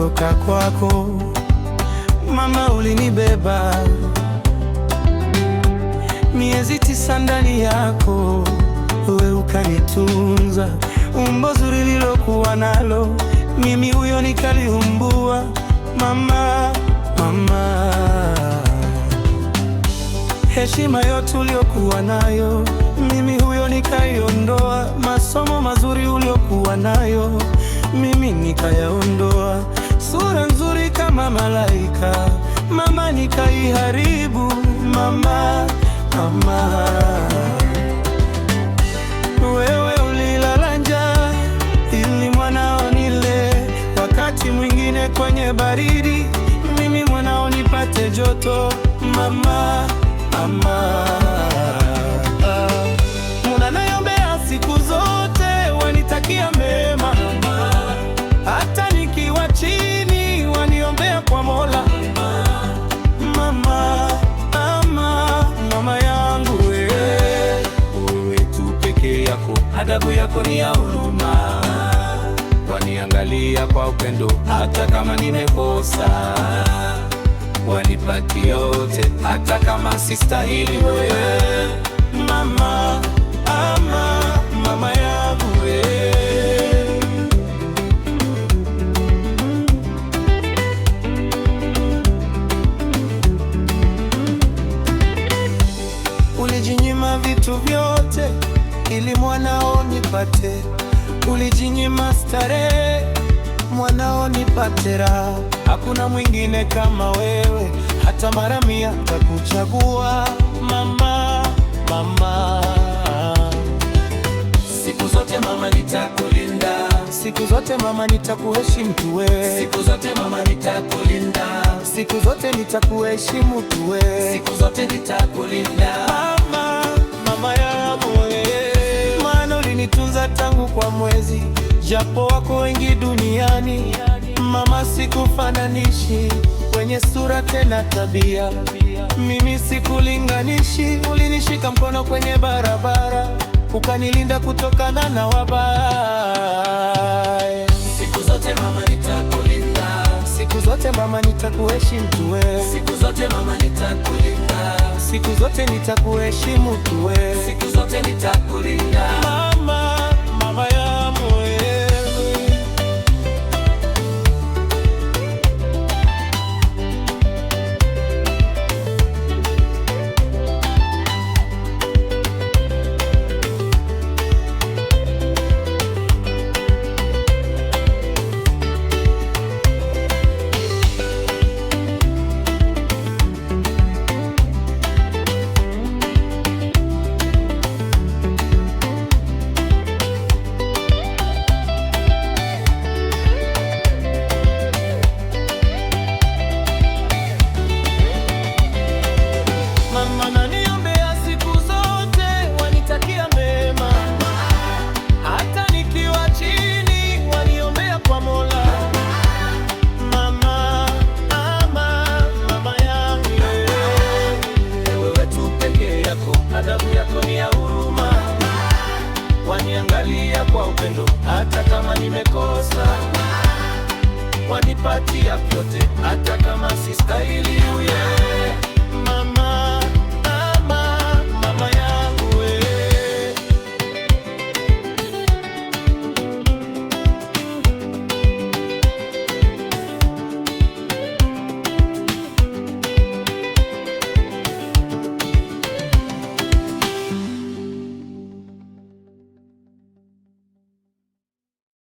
kutoka kwako. Mama, ulinibeba miezi 9 ndani yako, wewe ukanitunza. Umbo zuri lilokuwa nalo mimi, huyo nikaliumbua. Mama, mama, heshima yote uliokuwa nayo mimi, huyo nikaiondoa. Masomo mazuri uliokuwa nayo mimi, nikayaondoa. Sura nzuri kama malaika mama, nikaiharibu. Mama, mama, wewe ulilala njaa ili mwanao nile, wakati mwingine kwenye baridi mimi mwanao nipate joto. Mama, mama, munanayombea siku zote, wanitakia mema. Hata nikiwa chini waniombea kwa Mola. Mama, mama, mama yangu wewe tu peke yako, adabu yako ni ya huruma, waniangalia kwa upendo hata kama nimekosa, wanipati yote hata kama sistahili. Wewe mama, mama, mama yangu wewe. Ulijinyima vitu vyote ili mwanao nipate, ulijinyima starehe mwanao nipate raha. Hakuna mwingine kama wewe, hata mara 100 nitakuchagua. Mama, mama, siku zote mama nitakulinda, siku zote mama nitakuheshimu tu wewe, siku zote mama nitakulinda, siku zote nitakuheshimu tu wewe, siku zote nitakulinda. Mama, mama yangu wewe, maana ulinitunza tangu kwa mwezi, japo wako wengi duniani mama, sikufananishi kwenye sura tena tabia, mimi sikulinganishi. Ulinishika mkono kwenye barabara, ukanilinda kutokana na wabaya. Siku zote mama nitakulinda, siku zote mama nitakuheshimu tu wewe, siku zote mama nitakulinda, siku zote nitakuheshimu tu wewe, siku zote nitakulinda. Mama, mama yangu wewe. Adabu yako ni ya huruma, waniangalia kwa upendo hata kama nimekosa, wanipatia vyote hata kama sistahili.